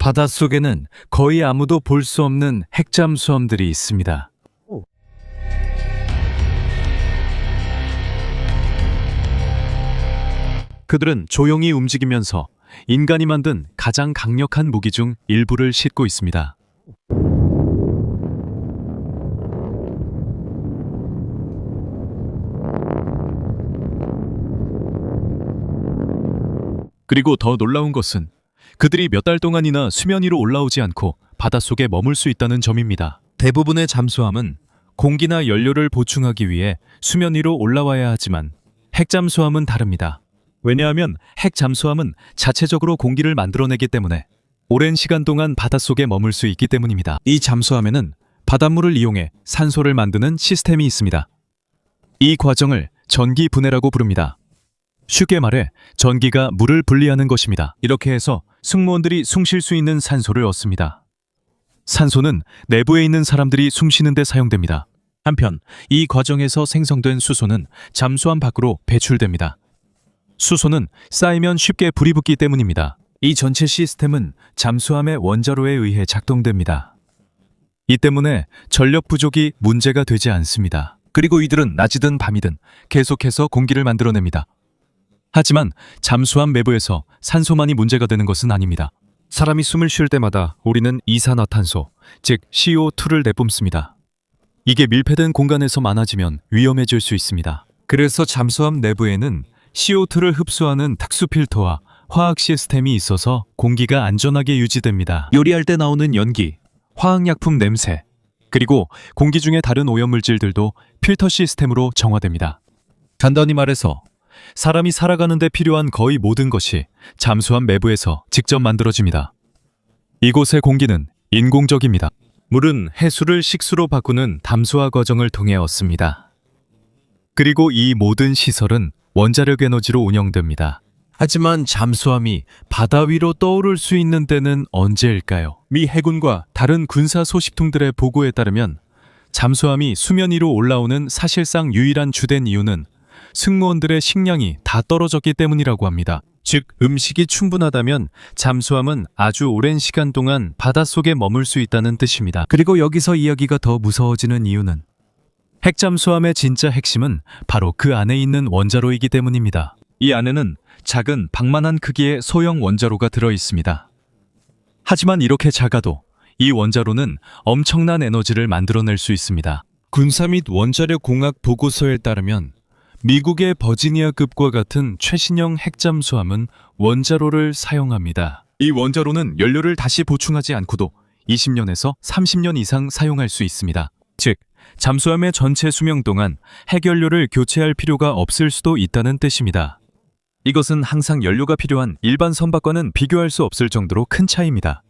바닷속에는 거의 아무도 볼 수 없는 핵잠수함들이 있습니다. 그들은 조용히 움직이면서 인간이 만든 가장 강력한 무기 중 일부를 싣고 있습니다. 그리고 더 놀라운 것은 그들이 몇 달 동안이나 수면 위로 올라오지 않고 바닷속에 머물 수 있다는 점입니다. 대부분의 잠수함은 공기나 연료를 보충하기 위해 수면 위로 올라와야 하지만 핵잠수함은 다릅니다. 왜냐하면 핵잠수함은 자체적으로 공기를 만들어내기 때문에 오랜 시간 동안 바닷속에 머물 수 있기 때문입니다. 이 잠수함에는 바닷물을 이용해 산소를 만드는 시스템이 있습니다. 이 과정을 전기 분해라고 부릅니다. 쉽게 말해 전기가 물을 분리하는 것입니다. 이렇게 해서 승무원들이 숨 쉴 수 있는 산소를 얻습니다. 산소는 내부에 있는 사람들이 숨 쉬는 데 사용됩니다. 한편 이 과정에서 생성된 수소는 잠수함 밖으로 배출됩니다. 수소는 쌓이면 쉽게 불이 붙기 때문입니다. 이 전체 시스템은 잠수함의 원자로에 의해 작동됩니다. 이 때문에 전력 부족이 문제가 되지 않습니다. 그리고 이들은 낮이든 밤이든 계속해서 공기를 만들어냅니다. 하지만 잠수함 내부에서 산소만이 문제가 되는 것은 아닙니다. 사람이 숨을 쉴 때마다 우리는 이산화탄소, 즉 CO2를 내뿜습니다. 이게 밀폐된 공간에서 많아지면 위험해질 수 있습니다. 그래서 잠수함 내부에는 CO2를 흡수하는 특수 필터와 화학 시스템이 있어서 공기가 안전하게 유지됩니다. 요리할 때 나오는 연기, 화학약품 냄새, 그리고 공기 중의 다른 오염물질들도 필터 시스템으로 정화됩니다. 간단히 말해서 사람이 살아가는 데 필요한 거의 모든 것이 잠수함 내부에서 직접 만들어집니다. 이곳의 공기는 인공적입니다. 물은 해수를 식수로 바꾸는 담수화 과정을 통해 얻습니다. 그리고 이 모든 시설은 원자력 에너지로 운영됩니다. 하지만 잠수함이 바다 위로 떠오를 수 있는 때는 언제일까요? 미 해군과 다른 군사 소식통들의 보고에 따르면 잠수함이 수면 위로 올라오는 사실상 유일한 주된 이유는 승무원들의 식량이 다 떨어졌기 때문이라고 합니다. 즉, 음식이 충분하다면 잠수함은 아주 오랜 시간 동안 바닷속에 머물 수 있다는 뜻입니다. 그리고 여기서 이야기가 더 무서워지는 이유는 핵잠수함의 진짜 핵심은 바로 그 안에 있는 원자로이기 때문입니다. 이 안에는 작은 방만한 크기의 소형 원자로가 들어 있습니다. 하지만 이렇게 작아도 이 원자로는 엄청난 에너지를 만들어낼 수 있습니다. 군사 및 원자력 공학 보고서에 따르면 미국의 버지니아급과 같은 최신형 핵잠수함은 원자로를 사용합니다. 이 원자로는 연료를 다시 보충하지 않고도 20년에서 30년 이상 사용할 수 있습니다. 즉, 잠수함의 전체 수명 동안 핵연료를 교체할 필요가 없을 수도 있다는 뜻입니다. 이것은 항상 연료가 필요한 일반 선박과는 비교할 수 없을 정도로 큰 차이입니다.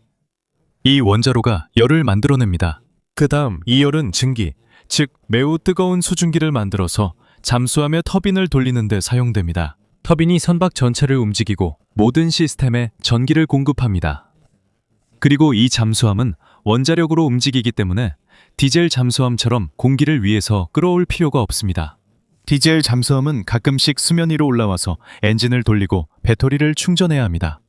이 원자로가 열을 만들어냅니다. 그 다음 이 열은 증기, 즉 매우 뜨거운 수증기를 만들어서 잠수함의 터빈을 돌리는 데 사용됩니다. 터빈이 선박 전체를 움직이고 모든 시스템에 전기를 공급합니다. 그리고 이 잠수함은 원자력으로 움직이기 때문에 디젤 잠수함처럼 공기를 위에서 끌어올 필요가 없습니다. 디젤 잠수함은 가끔씩 수면 위로 올라와서 엔진을 돌리고 배터리를 충전해야 합니다.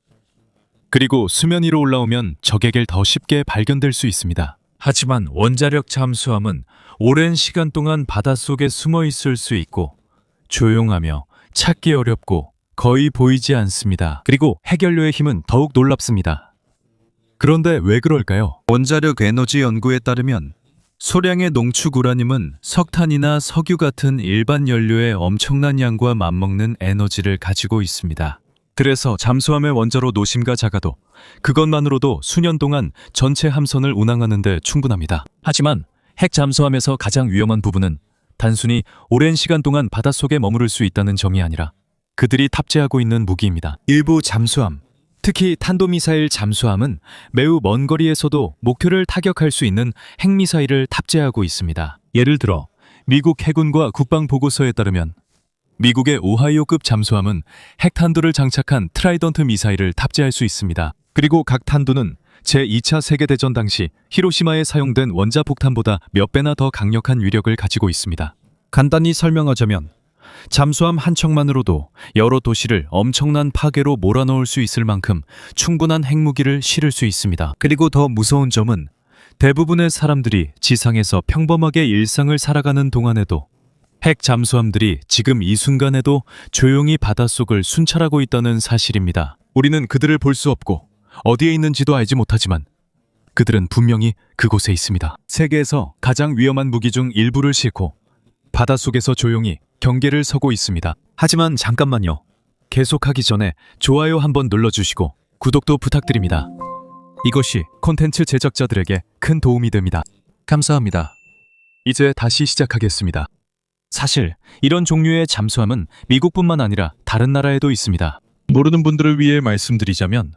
그리고 수면 위로 올라오면 적에게 더 쉽게 발견될 수 있습니다. 하지만 원자력 잠수함은 오랜 시간 동안 바닷속에 숨어 있을 수 있고 조용하며 찾기 어렵고 거의 보이지 않습니다. 그리고 핵연료의 힘은 더욱 놀랍습니다. 그런데 왜 그럴까요? 원자력 에너지 연구에 따르면 소량의 농축 우라늄은 석탄이나 석유 같은 일반 연료의 엄청난 양과 맞먹는 에너지를 가지고 있습니다. 그래서 잠수함의 원자로 노심가 작아도 그것만으로도 수년 동안 전체 함선을 운항하는 데 충분합니다. 하지만 핵 잠수함에서 가장 위험한 부분은 단순히 오랜 시간 동안 바닷속에 머무를 수 있다는 점이 아니라 그들이 탑재하고 있는 무기입니다. 일부 잠수함, 특히 탄도미사일 잠수함은 매우 먼 거리에서도 목표를 타격할 수 있는 핵미사일을 탑재하고 있습니다. 예를 들어 미국 해군과 국방보고서에 따르면 미국의 오하이오급 잠수함은 핵탄두를 장착한 트라이던트 미사일을 탑재할 수 있습니다. 그리고 각 탄두는 제2차 세계대전 당시 히로시마에 사용된 원자폭탄보다 몇 배나 더 강력한 위력을 가지고 있습니다. 간단히 설명하자면 잠수함 한 척만으로도 여러 도시를 엄청난 파괴로 몰아넣을 수 있을 만큼 충분한 핵무기를 실을 수 있습니다. 그리고 더 무서운 점은 대부분의 사람들이 지상에서 평범하게 일상을 살아가는 동안에도 핵 잠수함들이 지금 이 순간에도 조용히 바닷속을 순찰하고 있다는 사실입니다. 우리는 그들을 볼 수 없고 어디에 있는지도 알지 못하지만 그들은 분명히 그곳에 있습니다. 세계에서 가장 위험한 무기 중 일부를 싣고 바닷속에서 조용히 경계를 서고 있습니다. 하지만 잠깐만요. 계속하기 전에 좋아요 한번 눌러주시고 구독도 부탁드립니다. 이것이 콘텐츠 제작자들에게 큰 도움이 됩니다. 감사합니다. 이제 다시 시작하겠습니다. 사실 이런 종류의 잠수함은 미국뿐만 아니라 다른 나라에도 있습니다. 모르는 분들을 위해 말씀드리자면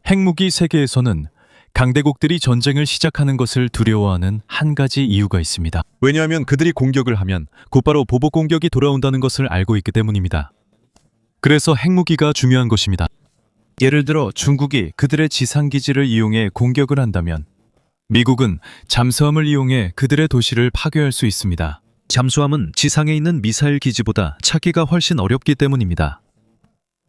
핵무기 세계에서는 강대국들이 전쟁을 시작하는 것을 두려워하는 한 가지 이유가 있습니다. 왜냐하면 그들이 공격을 하면 곧바로 보복 공격이 돌아온다는 것을 알고 있기 때문입니다. 그래서 핵무기가 중요한 것입니다. 예를 들어 중국이 그들의 지상기지를 이용해 공격을 한다면 미국은 잠수함을 이용해 그들의 도시를 파괴할 수 있습니다. 잠수함은 지상에 있는 미사일 기지보다 찾기가 훨씬 어렵기 때문입니다.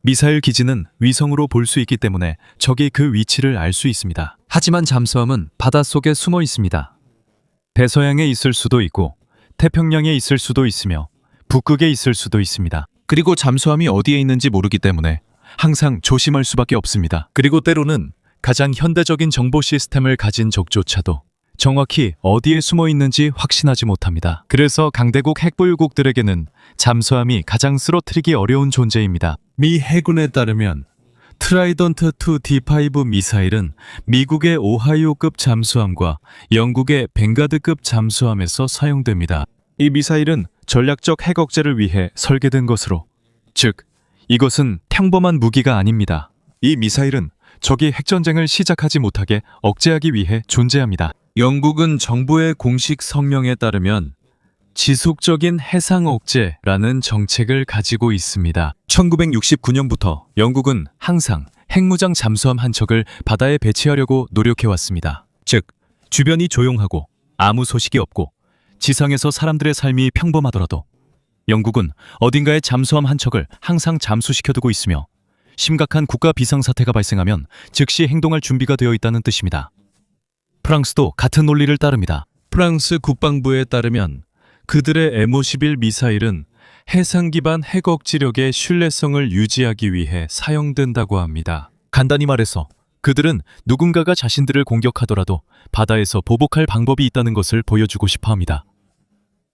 미사일 기지는 위성으로 볼 수 있기 때문에 적이 그 위치를 알 수 있습니다. 하지만 잠수함은 바닷속에 숨어 있습니다. 대서양에 있을 수도 있고 태평양에 있을 수도 있으며 북극에 있을 수도 있습니다. 그리고 잠수함이 어디에 있는지 모르기 때문에 항상 조심할 수밖에 없습니다. 그리고 때로는 가장 현대적인 정보 시스템을 가진 적조차도 정확히 어디에 숨어 있는지 확신하지 못합니다. 그래서 강대국 핵보유국들에게는 잠수함이 가장 쓰러뜨리기 어려운 존재입니다. 미 해군에 따르면 트라이던트2 D5 미사일은 미국의 오하이오급 잠수함과 영국의 벵가드급 잠수함에서 사용됩니다. 이 미사일은 전략적 핵 억제를 위해 설계된 것으로, 즉 이것은 평범한 무기가 아닙니다. 이 미사일은 적이 핵전쟁을 시작하지 못하게 억제하기 위해 존재합니다. 영국은 정부의 공식 성명에 따르면 지속적인 해상 억제라는 정책을 가지고 있습니다. 1969년부터 영국은 항상 핵무장 잠수함 한 척을 바다에 배치하려고 노력해왔습니다. 즉, 주변이 조용하고 아무 소식이 없고 지상에서 사람들의 삶이 평범하더라도 영국은 어딘가에 잠수함 한 척을 항상 잠수시켜두고 있으며 심각한 국가 비상사태가 발생하면 즉시 행동할 준비가 되어 있다는 뜻입니다. 프랑스도 같은 논리를 따릅니다. 프랑스 국방부에 따르면 그들의 M51 미사일은 해상 기반 핵 억지력의 신뢰성을 유지하기 위해 사용된다고 합니다. 간단히 말해서 그들은 누군가가 자신들을 공격하더라도 바다에서 보복할 방법이 있다는 것을 보여주고 싶어 합니다.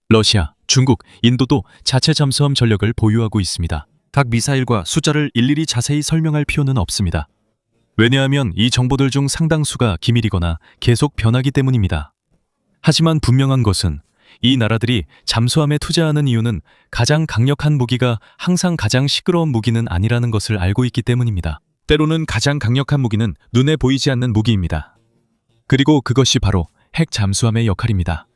러시아, 중국, 인도도 자체 잠수함 전력을 보유하고 있습니다. 각 미사일과 숫자를 일일이 자세히 설명할 필요는 없습니다. 왜냐하면 이 정보들 중 상당수가 기밀이거나 계속 변하기 때문입니다. 하지만 분명한 것은 이 나라들이 잠수함에 투자하는 이유는 가장 강력한 무기가 항상 가장 시끄러운 무기는 아니라는 것을 알고 있기 때문입니다. 때로는 가장 강력한 무기는 눈에 보이지 않는 무기입니다. 그리고 그것이 바로 핵 잠수함의 역할입니다.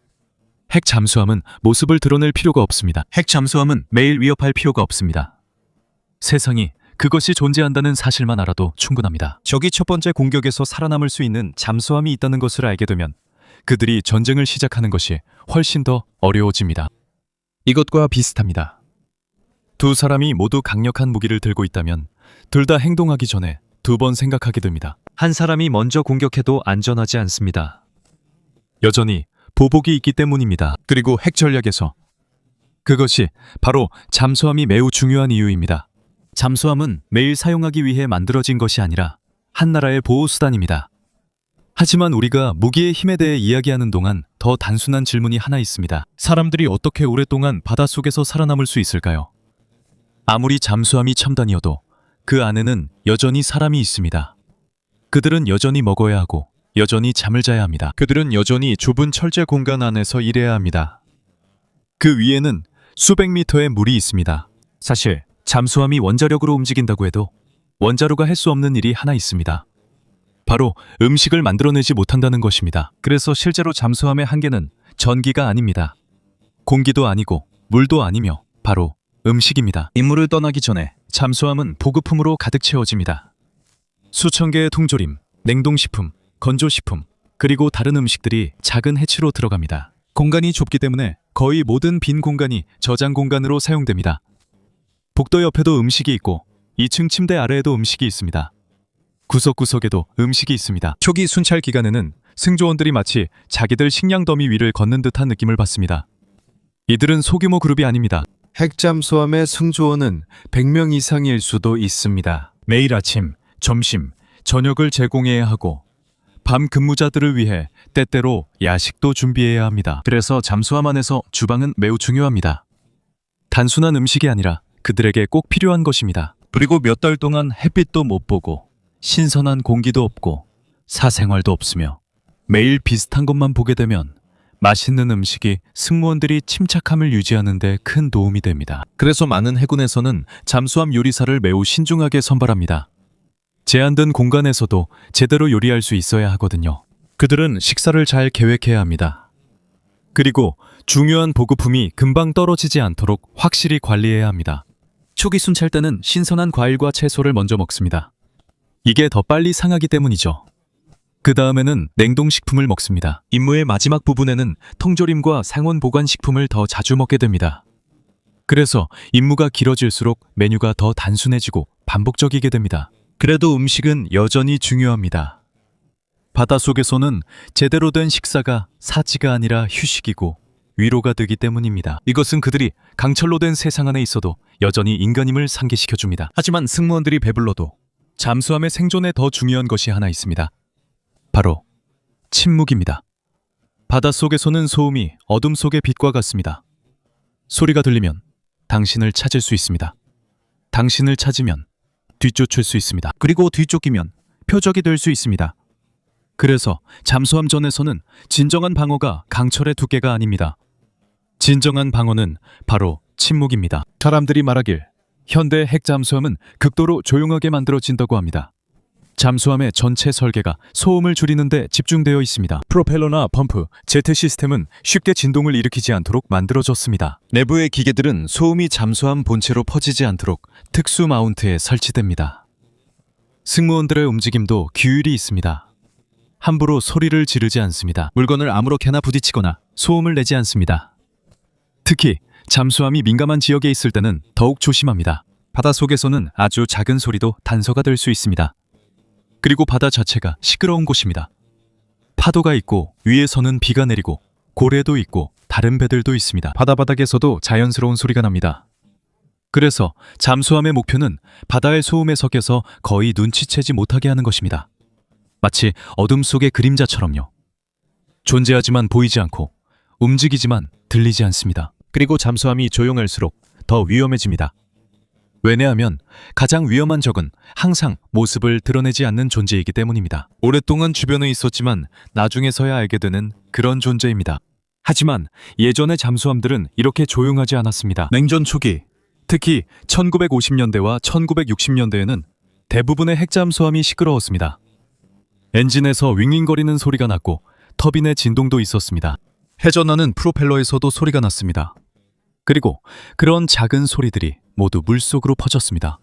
핵 잠수함은 모습을 드러낼 필요가 없습니다. 핵 잠수함은 매일 위협할 필요가 없습니다. 세상이 그것이 존재한다는 사실만 알아도 충분합니다. 적이 첫 번째 공격에서 살아남을 수 있는 잠수함이 있다는 것을 알게 되면 그들이 전쟁을 시작하는 것이 훨씬 더 어려워집니다. 이것과 비슷합니다. 두 사람이 모두 강력한 무기를 들고 있다면 둘 다 행동하기 전에 두 번 생각하게 됩니다. 한 사람이 먼저 공격해도 안전하지 않습니다. 여전히 보복이 있기 때문입니다. 그리고 핵 전략에서 그것이 바로 잠수함이 매우 중요한 이유입니다. 잠수함은 매일 사용하기 위해 만들어진 것이 아니라 한 나라의 보호수단입니다. 하지만 우리가 무기의 힘에 대해 이야기하는 동안 더 단순한 질문이 하나 있습니다. 사람들이 어떻게 오랫동안 바닷속에서 살아남을 수 있을까요? 아무리 잠수함이 첨단이어도 그 안에는 여전히 사람이 있습니다. 그들은 여전히 먹어야 하고 여전히 잠을 자야 합니다. 그들은 여전히 좁은 철제 공간 안에서 일해야 합니다. 그 위에는 수백 미터의 물이 있습니다. 사실 잠수함이 원자력으로 움직인다고 해도 원자로가 할 수 없는 일이 하나 있습니다. 바로 음식을 만들어내지 못한다는 것입니다. 그래서 실제로 잠수함의 한계는 전기가 아닙니다. 공기도 아니고 물도 아니며 바로 음식입니다. 임무를 떠나기 전에 잠수함은 보급품으로 가득 채워집니다. 수천 개의 통조림, 냉동식품, 건조식품, 그리고 다른 음식들이 작은 해치로 들어갑니다. 공간이 좁기 때문에 거의 모든 빈 공간이 저장 공간으로 사용됩니다. 복도 옆에도 음식이 있고 2층 침대 아래에도 음식이 있습니다. 구석구석에도 음식이 있습니다. 초기 순찰 기간에는 승조원들이 마치 자기들 식량 더미 위를 걷는 듯한 느낌을 받습니다. 이들은 소규모 그룹이 아닙니다. 핵잠수함의 승조원은 100명 이상일 수도 있습니다. 매일 아침, 점심, 저녁을 제공해야 하고 밤 근무자들을 위해 때때로 야식도 준비해야 합니다. 그래서 잠수함 안에서 주방은 매우 중요합니다. 단순한 음식이 아니라 그들에게 꼭 필요한 것입니다. 그리고 몇 달 동안 햇빛도 못 보고 신선한 공기도 없고 사생활도 없으며 매일 비슷한 것만 보게 되면 맛있는 음식이 승무원들이 침착함을 유지하는 데 큰 도움이 됩니다. 그래서 많은 해군에서는 잠수함 요리사를 매우 신중하게 선발합니다. 제한된 공간에서도 제대로 요리할 수 있어야 하거든요. 그들은 식사를 잘 계획해야 합니다. 그리고 중요한 보급품이 금방 떨어지지 않도록 확실히 관리해야 합니다. 초기 순찰 때는 신선한 과일과 채소를 먼저 먹습니다. 이게 더 빨리 상하기 때문이죠. 그 다음에는 냉동식품을 먹습니다. 임무의 마지막 부분에는 통조림과 상온 보관식품을 더 자주 먹게 됩니다. 그래서 임무가 길어질수록 메뉴가 더 단순해지고 반복적이게 됩니다. 그래도 음식은 여전히 중요합니다. 바닷속에서는 제대로 된 식사가 사치가 아니라 휴식이고 위로가 되기 때문입니다. 이것은 그들이 강철로 된 세상 안에 있어도 여전히 인간임을 상기시켜줍니다. 하지만 승무원들이 배불러도 잠수함의 생존에 더 중요한 것이 하나 있습니다. 바로 침묵입니다. 바닷속에서는 소음이 어둠 속의 빛과 같습니다. 소리가 들리면 당신을 찾을 수 있습니다. 당신을 찾으면 뒤쫓을 수 있습니다. 그리고 뒤쫓기면 표적이 될 수 있습니다. 그래서 잠수함 전에서는 진정한 방어가 강철의 두께가 아닙니다. 진정한 방어는 바로 침묵입니다. 사람들이 말하길 현대 핵잠수함은 극도로 조용하게 만들어진다고 합니다. 잠수함의 전체 설계가 소음을 줄이는 데 집중되어 있습니다. 프로펠러나 펌프, 제트 시스템은 쉽게 진동을 일으키지 않도록 만들어졌습니다. 내부의 기계들은 소음이 잠수함 본체로 퍼지지 않도록 특수 마운트에 설치됩니다. 승무원들의 움직임도 규율이 있습니다. 함부로 소리를 지르지 않습니다. 물건을 아무렇게나 부딪히거나 소음을 내지 않습니다. 특히 잠수함이 민감한 지역에 있을 때는 더욱 조심합니다. 바닷속에서는 아주 작은 소리도 단서가 될 수 있습니다. 그리고 바다 자체가 시끄러운 곳입니다. 파도가 있고 위에서는 비가 내리고 고래도 있고 다른 배들도 있습니다. 바닥에서도 자연스러운 소리가 납니다. 그래서 잠수함의 목표는 바다의 소음에 섞여서 거의 눈치채지 못하게 하는 것입니다. 마치 어둠 속의 그림자처럼요. 존재하지만 보이지 않고 움직이지만 들리지 않습니다. 그리고 잠수함이 조용할수록 더 위험해집니다. 왜냐하면 가장 위험한 적은 항상 모습을 드러내지 않는 존재이기 때문입니다. 오랫동안 주변에 있었지만 나중에서야 알게 되는 그런 존재입니다. 하지만 예전의 잠수함들은 이렇게 조용하지 않았습니다. 냉전 초기, 특히 1950년대와 1960년대에는 대부분의 핵잠수함이 시끄러웠습니다. 엔진에서 윙윙거리는 소리가 났고 터빈의 진동도 있었습니다. 회전하는 프로펠러에서도 소리가 났습니다. 그리고 그런 작은 소리들이 모두 물속으로 퍼졌습니다.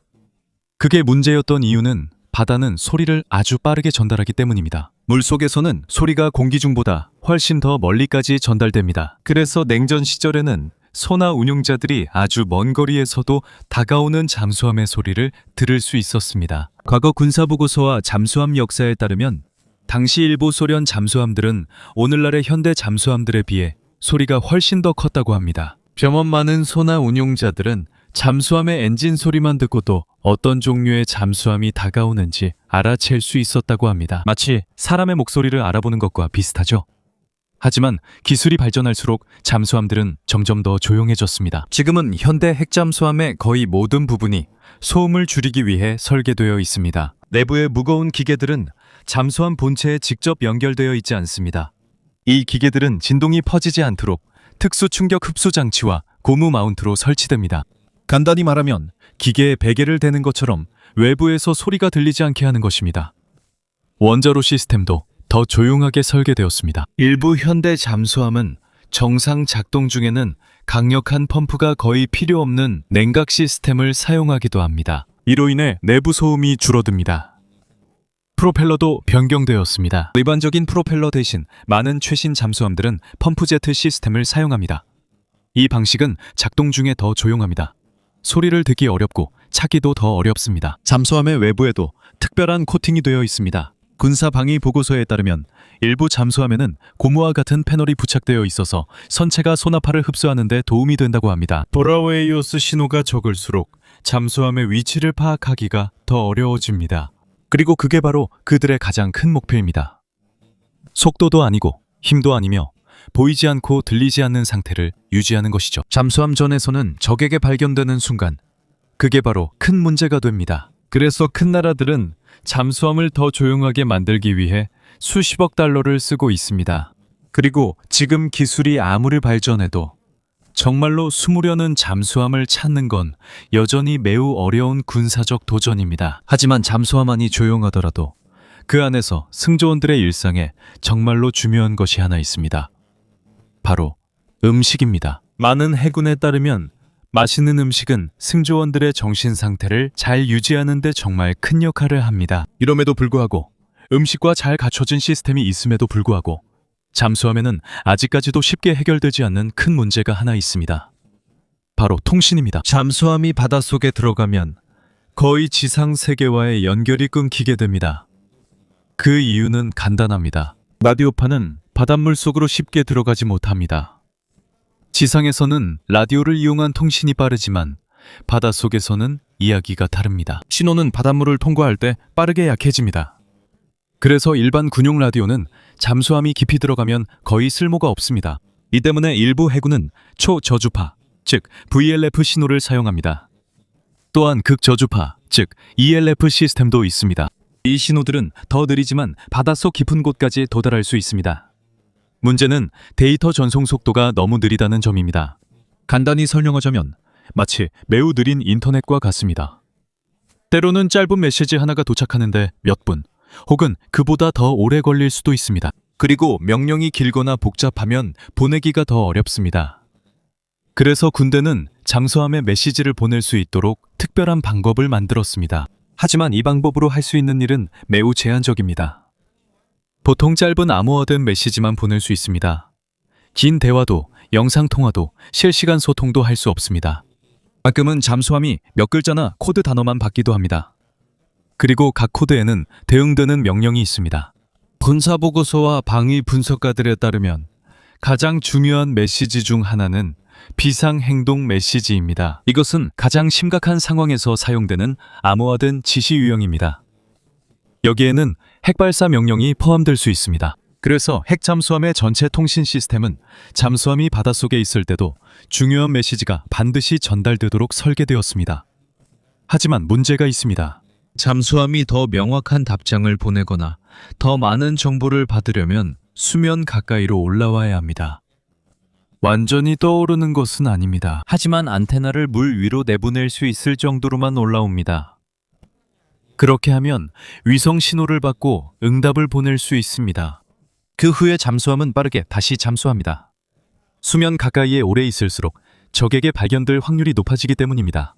그게 문제였던 이유는 바다는 소리를 아주 빠르게 전달하기 때문입니다. 물속에서는 소리가 공기 중보다 훨씬 더 멀리까지 전달됩니다. 그래서 냉전 시절에는 소나 운용자들이 아주 먼 거리에서도 다가오는 잠수함의 소리를 들을 수 있었습니다. 과거 군사보고서와 잠수함 역사에 따르면 당시 일부 소련 잠수함들은 오늘날의 현대 잠수함들에 비해 소리가 훨씬 더 컸다고 합니다. 경험 많은 소나 운용자들은 잠수함의 엔진 소리만 듣고도 어떤 종류의 잠수함이 다가오는지 알아챌 수 있었다고 합니다. 마치 사람의 목소리를 알아보는 것과 비슷하죠. 하지만 기술이 발전할수록 잠수함들은 점점 더 조용해졌습니다. 지금은 현대 핵잠수함의 거의 모든 부분이 소음을 줄이기 위해 설계되어 있습니다. 내부의 무거운 기계들은 잠수함 본체에 직접 연결되어 있지 않습니다. 이 기계들은 진동이 퍼지지 않도록 특수 충격 흡수 장치와 고무 마운트로 설치됩니다. 간단히 말하면 기계에 베개를 대는 것처럼 외부에서 소리가 들리지 않게 하는 것입니다. 원자로 시스템도 더 조용하게 설계되었습니다. 일부 현대 잠수함은 정상 작동 중에는 강력한 펌프가 거의 필요 없는 냉각 시스템을 사용하기도 합니다. 이로 인해 내부 소음이 줄어듭니다. 프로펠러도 변경되었습니다. 일반적인 프로펠러 대신 많은 최신 잠수함들은 펌프제트 시스템을 사용합니다. 이 방식은 작동 중에 더 조용합니다. 소리를 듣기 어렵고 찾기도 더 어렵습니다. 잠수함의 외부에도 특별한 코팅이 되어 있습니다. 군사 방위 보고서에 따르면 일부 잠수함에는 고무와 같은 패널이 부착되어 있어서 선체가 소나파를 흡수하는 데 도움이 된다고 합니다. 보라웨이오스 신호가 적을수록 잠수함의 위치를 파악하기가 더 어려워집니다. 그리고 그게 바로 그들의 가장 큰 목표입니다. 속도도 아니고 힘도 아니며 보이지 않고 들리지 않는 상태를 유지하는 것이죠. 잠수함 전에서는 적에게 발견되는 순간 그게 바로 큰 문제가 됩니다. 그래서 큰 나라들은 잠수함을 더 조용하게 만들기 위해 수십억 달러를 쓰고 있습니다. 그리고 지금 기술이 아무리 발전해도 정말로 숨으려는 잠수함을 찾는 건 여전히 매우 어려운 군사적 도전입니다. 하지만 잠수함만이 조용하더라도 그 안에서 승조원들의 일상에 정말로 중요한 것이 하나 있습니다. 바로 음식입니다. 많은 해군에 따르면 맛있는 음식은 승조원들의 정신 상태를 잘 유지하는 데 정말 큰 역할을 합니다. 이럼에도 불구하고 음식과 잘 갖춰진 시스템이 있음에도 불구하고 잠수함에는 아직까지도 쉽게 해결되지 않는 큰 문제가 하나 있습니다. 바로 통신입니다. 잠수함이 바닷속에 들어가면 거의 지상 세계와의 연결이 끊기게 됩니다. 그 이유는 간단합니다. 라디오파는 바닷물 속으로 쉽게 들어가지 못합니다. 지상에서는 라디오를 이용한 통신이 빠르지만 바닷속에서는 이야기가 다릅니다. 신호는 바닷물을 통과할 때 빠르게 약해집니다. 그래서 일반 군용 라디오는 잠수함이 깊이 들어가면 거의 쓸모가 없습니다. 이 때문에 일부 해군은 초저주파, 즉 VLF 신호를 사용합니다. 또한 극저주파, 즉 ELF 시스템도 있습니다. 이 신호들은 더 느리지만 바닷속 깊은 곳까지 도달할 수 있습니다. 문제는 데이터 전송 속도가 너무 느리다는 점입니다. 간단히 설명하자면 마치 매우 느린 인터넷과 같습니다. 때로는 짧은 메시지 하나가 도착하는데 몇 분, 혹은 그보다 더 오래 걸릴 수도 있습니다. 그리고 명령이 길거나 복잡하면 보내기가 더 어렵습니다. 그래서 군대는 잠수함에 메시지를 보낼 수 있도록 특별한 방법을 만들었습니다. 하지만 이 방법으로 할 수 있는 일은 매우 제한적입니다. 보통 짧은 암호화된 메시지만 보낼 수 있습니다. 긴 대화도, 영상통화도, 실시간 소통도 할 수 없습니다. 가끔은 잠수함이 몇 글자나 코드 단어만 받기도 합니다. 그리고 각 코드에는 대응되는 명령이 있습니다. 군사보고서와 방위 분석가들에 따르면 가장 중요한 메시지 중 하나는 비상행동 메시지입니다. 이것은 가장 심각한 상황에서 사용되는 암호화된 지시 유형입니다. 여기에는 핵발사 명령이 포함될 수 있습니다. 그래서 핵잠수함의 전체 통신 시스템은 잠수함이 바닷속에 있을 때도 중요한 메시지가 반드시 전달되도록 설계되었습니다. 하지만 문제가 있습니다. 잠수함이 더 명확한 답장을 보내거나 더 많은 정보를 받으려면 수면 가까이로 올라와야 합니다. 완전히 떠오르는 것은 아닙니다. 하지만 안테나를 물 위로 내보낼 수 있을 정도로만 올라옵니다. 그렇게 하면 위성 신호를 받고 응답을 보낼 수 있습니다. 그 후에 잠수함은 빠르게 다시 잠수합니다. 수면 가까이에 오래 있을수록 적에게 발견될 확률이 높아지기 때문입니다.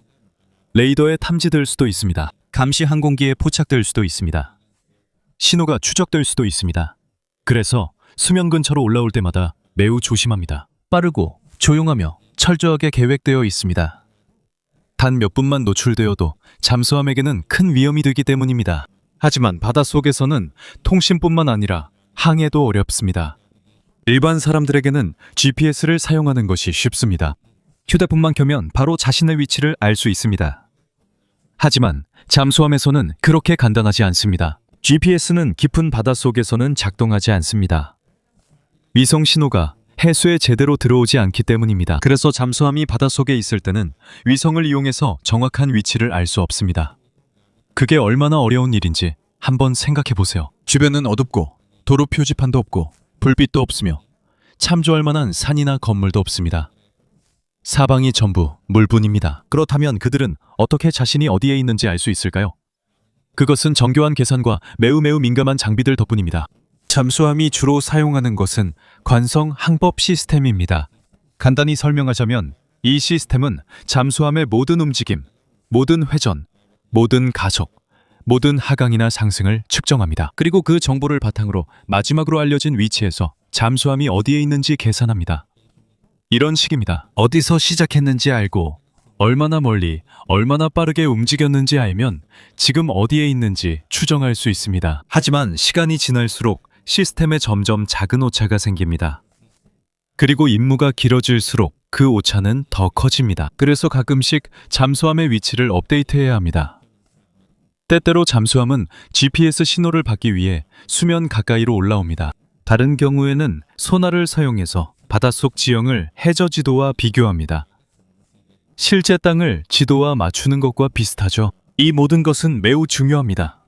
레이더에 탐지될 수도 있습니다. 감시 항공기에 포착될 수도 있습니다. 신호가 추적될 수도 있습니다. 그래서 수면 근처로 올라올 때마다 매우 조심합니다. 빠르고 조용하며 철저하게 계획되어 있습니다. 단 몇 분만 노출되어도 잠수함에게는 큰 위험이 되기 때문입니다. 하지만 바닷속에서는 통신뿐만 아니라 항해도 어렵습니다. 일반 사람들에게는 GPS를 사용하는 것이 쉽습니다. 휴대폰만 켜면 바로 자신의 위치를 알 수 있습니다. 하지만 잠수함에서는 그렇게 간단하지 않습니다. GPS는 깊은 바닷속에서는 작동하지 않습니다. 위성 신호가 해수에 제대로 들어오지 않기 때문입니다. 그래서 잠수함이 바닷속에 있을 때는 위성을 이용해서 정확한 위치를 알 수 없습니다. 그게 얼마나 어려운 일인지 한번 생각해 보세요. 주변은 어둡고 도로 표지판도 없고 불빛도 없으며 참조할 만한 산이나 건물도 없습니다. 사방이 전부 물뿐입니다. 그렇다면 그들은 어떻게 자신이 어디에 있는지 알 수 있을까요? 그것은 정교한 계산과 매우 민감한 장비들 덕분입니다. 잠수함이 주로 사용하는 것은 관성 항법 시스템입니다. 간단히 설명하자면 이 시스템은 잠수함의 모든 움직임, 모든 회전, 모든 가속, 모든 하강이나 상승을 측정합니다. 그리고 그 정보를 바탕으로 마지막으로 알려진 위치에서 잠수함이 어디에 있는지 계산합니다. 이런 식입니다. 어디서 시작했는지 알고 얼마나 멀리, 얼마나 빠르게 움직였는지 알면 지금 어디에 있는지 추정할 수 있습니다. 하지만 시간이 지날수록 시스템에 점점 작은 오차가 생깁니다. 그리고 임무가 길어질수록 그 오차는 더 커집니다. 그래서 가끔씩 잠수함의 위치를 업데이트해야 합니다. 때때로 잠수함은 GPS 신호를 받기 위해 수면 가까이로 올라옵니다. 다른 경우에는 소나를 사용해서 바닷속 지형을 해저 지도와 비교합니다. 실제 땅을 지도와 맞추는 것과 비슷하죠. 이 모든 것은 매우 중요합니다.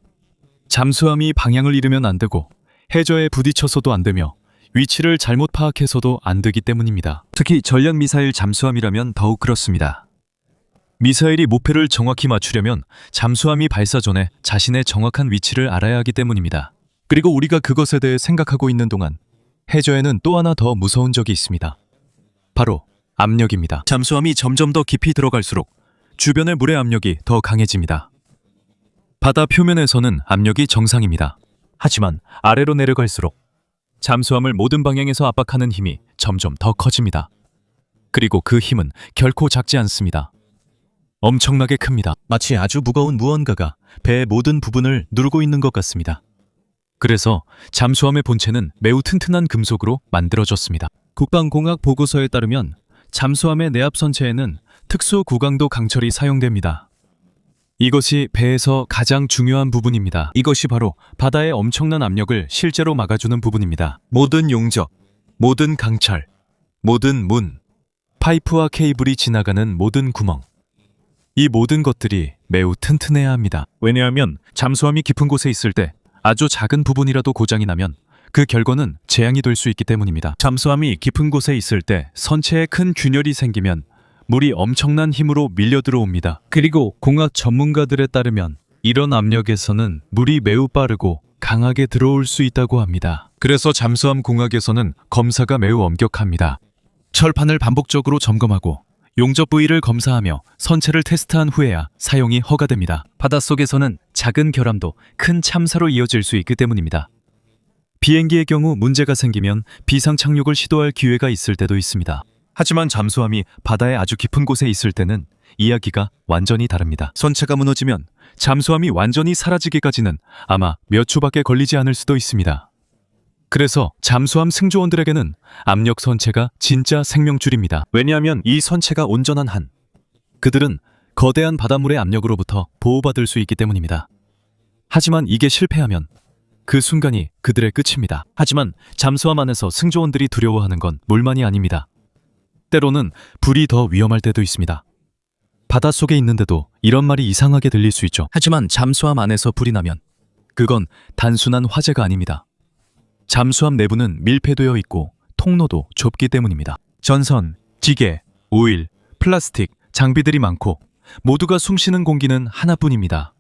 잠수함이 방향을 잃으면 안 되고 해저에 부딪혀서도 안 되며 위치를 잘못 파악해서도 안 되기 때문입니다. 특히 전략 미사일 잠수함이라면 더욱 그렇습니다. 미사일이 목표를 정확히 맞추려면 잠수함이 발사 전에 자신의 정확한 위치를 알아야 하기 때문입니다. 그리고 우리가 그것에 대해 생각하고 있는 동안 해저에는 또 하나 더 무서운 적이 있습니다. 바로 압력입니다. 잠수함이 점점 더 깊이 들어갈수록 주변의 물의 압력이 더 강해집니다. 바다 표면에서는 압력이 정상입니다. 하지만 아래로 내려갈수록 잠수함을 모든 방향에서 압박하는 힘이 점점 더 커집니다. 그리고 그 힘은 결코 작지 않습니다. 엄청나게 큽니다. 마치 아주 무거운 무언가가 배의 모든 부분을 누르고 있는 것 같습니다. 그래서 잠수함의 본체는 매우 튼튼한 금속으로 만들어졌습니다. 국방공학 보고서에 따르면 잠수함의 내압 선체에는 특수 구강도 강철이 사용됩니다. 이것이 배에서 가장 중요한 부분입니다. 이것이 바로 바다의 엄청난 압력을 실제로 막아주는 부분입니다. 모든 용접, 모든 강철, 모든 문, 파이프와 케이블이 지나가는 모든 구멍, 이 모든 것들이 매우 튼튼해야 합니다. 왜냐하면 잠수함이 깊은 곳에 있을 때 아주 작은 부분이라도 고장이 나면 그 결과는 재앙이 될 수 있기 때문입니다. 잠수함이 깊은 곳에 있을 때 선체에 큰 균열이 생기면 물이 엄청난 힘으로 밀려 들어옵니다. 그리고 공학 전문가들에 따르면 이런 압력에서는 물이 매우 빠르고 강하게 들어올 수 있다고 합니다. 그래서 잠수함 공학에서는 검사가 매우 엄격합니다. 철판을 반복적으로 점검하고 용접 부위를 검사하며 선체를 테스트한 후에야 사용이 허가됩니다. 바닷속에서는 작은 결함도 큰 참사로 이어질 수 있기 때문입니다. 비행기의 경우 문제가 생기면 비상 착륙을 시도할 기회가 있을 때도 있습니다. 하지만 잠수함이 바다의 아주 깊은 곳에 있을 때는 이야기가 완전히 다릅니다. 선체가 무너지면 잠수함이 완전히 사라지기까지는 아마 몇 초밖에 걸리지 않을 수도 있습니다. 그래서 잠수함 승조원들에게는 압력 선체가 진짜 생명줄입니다. 왜냐하면 이 선체가 온전한 한 그들은 거대한 바닷물의 압력으로부터 보호받을 수 있기 때문입니다. 하지만 이게 실패하면 그 순간이 그들의 끝입니다. 하지만 잠수함 안에서 승조원들이 두려워하는 건 물만이 아닙니다. 때로는 불이 더 위험할 때도 있습니다. 바닷속에 있는데도 이런 말이 이상하게 들릴 수 있죠. 하지만 잠수함 안에서 불이 나면 그건 단순한 화재가 아닙니다. 잠수함 내부는 밀폐되어 있고 통로도 좁기 때문입니다. 전선, 기계, 오일, 플라스틱, 장비들이 많고 모두가 숨쉬는 공기는 하나뿐입니다.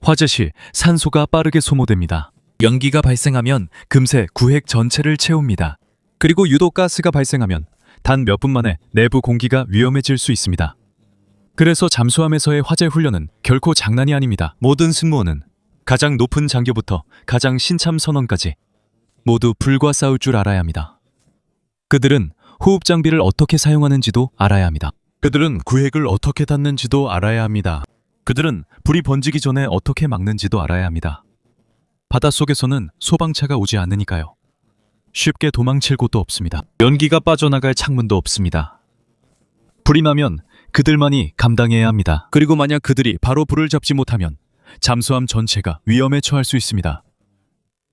화재 시 산소가 빠르게 소모됩니다. 연기가 발생하면 금세 구획 전체를 채웁니다. 그리고 유독 가스가 발생하면 단 몇 분 만에 내부 공기가 위험해질 수 있습니다. 그래서 잠수함에서의 화재 훈련은 결코 장난이 아닙니다. 모든 승무원은 가장 높은 장교부터 가장 신참 선원까지 모두 불과 싸울 줄 알아야 합니다. 그들은 호흡 장비를 어떻게 사용하는지도 알아야 합니다. 그들은 구획을 어떻게 닫는지도 알아야 합니다. 그들은 불이 번지기 전에 어떻게 막는지도 알아야 합니다. 바닷속에서는 소방차가 오지 않으니까요. 쉽게 도망칠 곳도 없습니다. 연기가 빠져나갈 창문도 없습니다. 불이 나면 그들만이 감당해야 합니다. 그리고 만약 그들이 바로 불을 잡지 못하면 잠수함 전체가 위험에 처할 수 있습니다.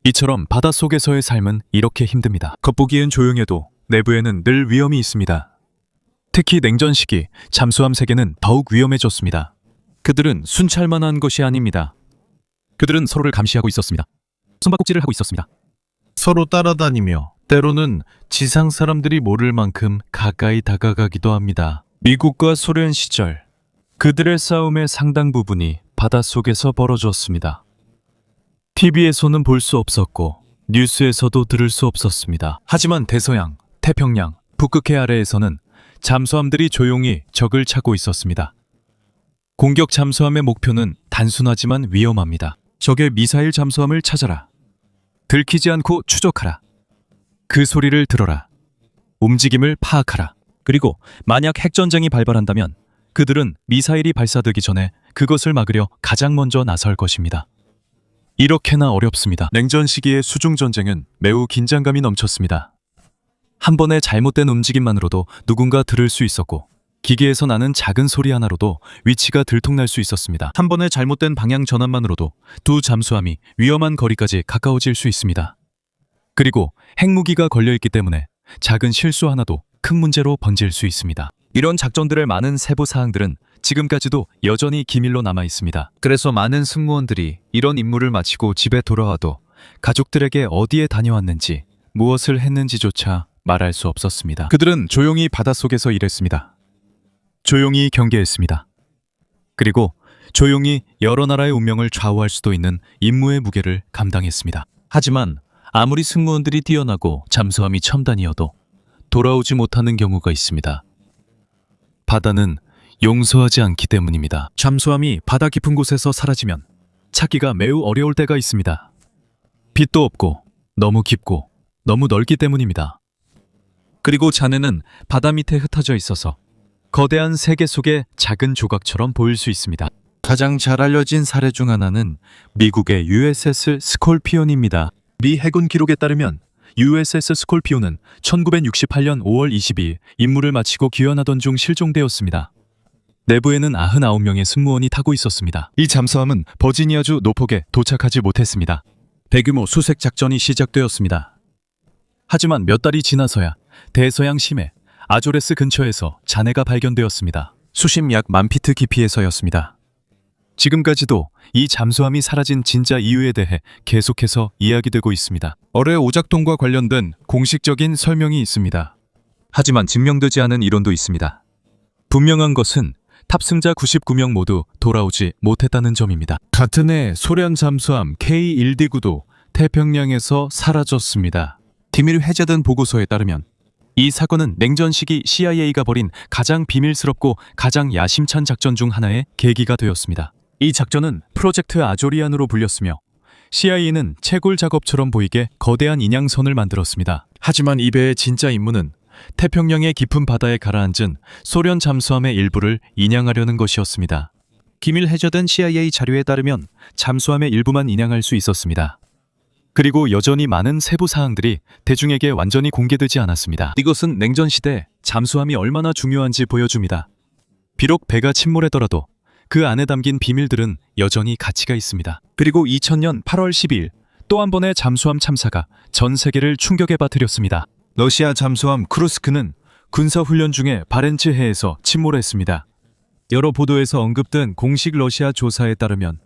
이처럼 바닷속에서의 삶은 이렇게 힘듭니다. 겉보기엔 조용해도 내부에는 늘 위험이 있습니다. 특히 냉전 시기 잠수함 세계는 더욱 위험해졌습니다. 그들은 순찰만한 것이 아닙니다. 그들은 서로를 감시하고 있었습니다. 숨바꼭질을 하고 있었습니다. 서로 따라다니며 때로는 지상 사람들이 모를 만큼 가까이 다가가기도 합니다. 미국과 소련 시절 그들의 싸움의 상당 부분이 바닷속에서 벌어졌습니다. TV에서는 볼 수 없었고 뉴스에서도 들을 수 없었습니다. 하지만 대서양, 태평양, 북극해 아래에서는 잠수함들이 조용히 적을 찾고 있었습니다. 공격 잠수함의 목표는 단순하지만 위험합니다. 적의 미사일 잠수함을 찾아라. 들키지 않고 추적하라. 그 소리를 들어라. 움직임을 파악하라. 그리고 만약 핵전쟁이 발발한다면 그들은 미사일이 발사되기 전에 그것을 막으려 가장 먼저 나설 것입니다. 이렇게나 어렵습니다. 냉전 시기의 수중전쟁은 매우 긴장감이 넘쳤습니다. 한 번의 잘못된 움직임만으로도 누군가 들을 수 있었고 기계에서 나는 작은 소리 하나로도 위치가 들통날 수 있었습니다. 한 번의 잘못된 방향 전환만으로도 두 잠수함이 위험한 거리까지 가까워질 수 있습니다. 그리고 핵무기가 걸려있기 때문에 작은 실수 하나도 큰 문제로 번질 수 있습니다. 이런 작전들의 많은 세부 사항들은 지금까지도 여전히 기밀로 남아 있습니다. 그래서 많은 승무원들이 이런 임무를 마치고 집에 돌아와도 가족들에게 어디에 다녀왔는지 무엇을 했는지조차 말할 수 없었습니다. 그들은 조용히 바닷속에서 일했습니다. 조용히 경계했습니다. 그리고 조용히 여러 나라의 운명을 좌우할 수도 있는 임무의 무게를 감당했습니다. 하지만 아무리 승무원들이 뛰어나고 잠수함이 첨단이어도 돌아오지 못하는 경우가 있습니다. 바다는 용서하지 않기 때문입니다. 잠수함이 바다 깊은 곳에서 사라지면 찾기가 매우 어려울 때가 있습니다. 빛도 없고 너무 깊고 너무 넓기 때문입니다. 그리고 잔해는 바다 밑에 흩어져 있어서 거대한 세계 속의 작은 조각처럼 보일 수 있습니다. 가장 잘 알려진 사례 중 하나는 미국의 USS 스콜피온입니다. 미 해군 기록에 따르면 USS 스콜피온은 1968년 5월 22일 임무를 마치고 귀환하던 중 실종되었습니다. 내부에는 99명의 승무원이 타고 있었습니다. 이 잠수함은 버지니아주 노폭에 도착하지 못했습니다. 대규모 수색 작전이 시작되었습니다. 하지만 몇 달이 지나서야 대서양 심해 아조레스 근처에서 잔해가 발견되었습니다. 수심 약 1000피트 깊이에서였습니다. 지금까지도 이 잠수함이 사라진 진짜 이유에 대해 계속해서 이야기되고 있습니다. 어뢰 오작동과 관련된 공식적인 설명이 있습니다. 하지만 증명되지 않은 이론도 있습니다. 분명한 것은 탑승자 99명 모두 돌아오지 못했다는 점입니다. 같은 해 소련 잠수함 K1D9도 태평양에서 사라졌습니다. 기밀 해제된 보고서에 따르면 이 사건은 냉전 시기 CIA가 벌인 가장 비밀스럽고 가장 야심찬 작전 중 하나의 계기가 되었습니다. 이 작전은 프로젝트 아조리안으로 불렸으며 CIA는 채굴 작업처럼 보이게 거대한 인양선을 만들었습니다. 하지만 이 배의 진짜 임무는 태평양의 깊은 바다에 가라앉은 소련 잠수함의 일부를 인양하려는 것이었습니다. 기밀 해제된 CIA 자료에 따르면 잠수함의 일부만 인양할 수 있었습니다. 그리고 여전히 많은 세부 사항들이 대중에게 완전히 공개되지 않았습니다. 이것은 냉전 시대 잠수함이 얼마나 중요한지 보여줍니다. 비록 배가 침몰하더라도 그 안에 담긴 비밀들은 여전히 가치가 있습니다. 그리고 2000년 8월 12일 또 한 번의 잠수함 참사가 전 세계를 충격에 빠뜨렸습니다. 러시아 잠수함 크루스크는 군사훈련 중에 바렌츠 해에서 침몰했습니다. 여러 보도에서 언급된 공식 러시아 조사에 따르면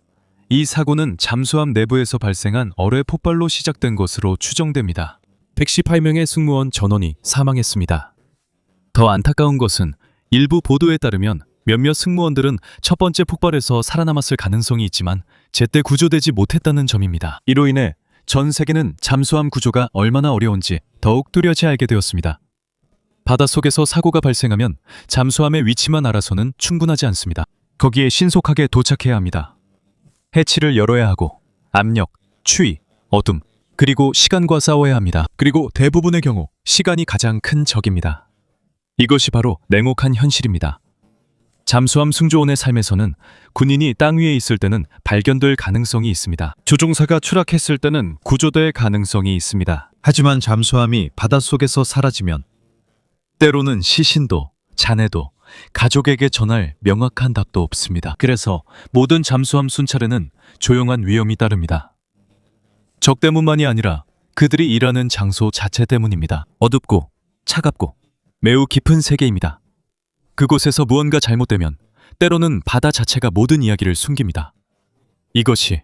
이 사고는 잠수함 내부에서 발생한 어뢰 폭발로 시작된 것으로 추정됩니다. 118명의 승무원 전원이 사망했습니다. 더 안타까운 것은 일부 보도에 따르면 몇몇 승무원들은 첫 번째 폭발에서 살아남았을 가능성이 있지만 제때 구조되지 못했다는 점입니다. 이로 인해 전 세계는 잠수함 구조가 얼마나 어려운지 더욱 뚜렷이 알게 되었습니다. 바닷속에서 사고가 발생하면 잠수함의 위치만 알아서는 충분하지 않습니다. 거기에 신속하게 도착해야 합니다. 해치를 열어야 하고 압력, 추위, 어둠, 그리고 시간과 싸워야 합니다. 그리고 대부분의 경우 시간이 가장 큰 적입니다. 이것이 바로 냉혹한 현실입니다. 잠수함 승조원의 삶에서는 군인이 땅 위에 있을 때는 발견될 가능성이 있습니다. 조종사가 추락했을 때는 구조될 가능성이 있습니다. 하지만 잠수함이 바닷속에서 사라지면 때로는 시신도 잔해도 가족에게 전할 명확한 답도 없습니다. 그래서 모든 잠수함 순찰에는 조용한 위험이 따릅니다. 적 때문만이 아니라 그들이 일하는 장소 자체 때문입니다. 어둡고 차갑고 매우 깊은 세계입니다. 그곳에서 무언가 잘못되면 때로는 바다 자체가 모든 이야기를 숨깁니다. 이것이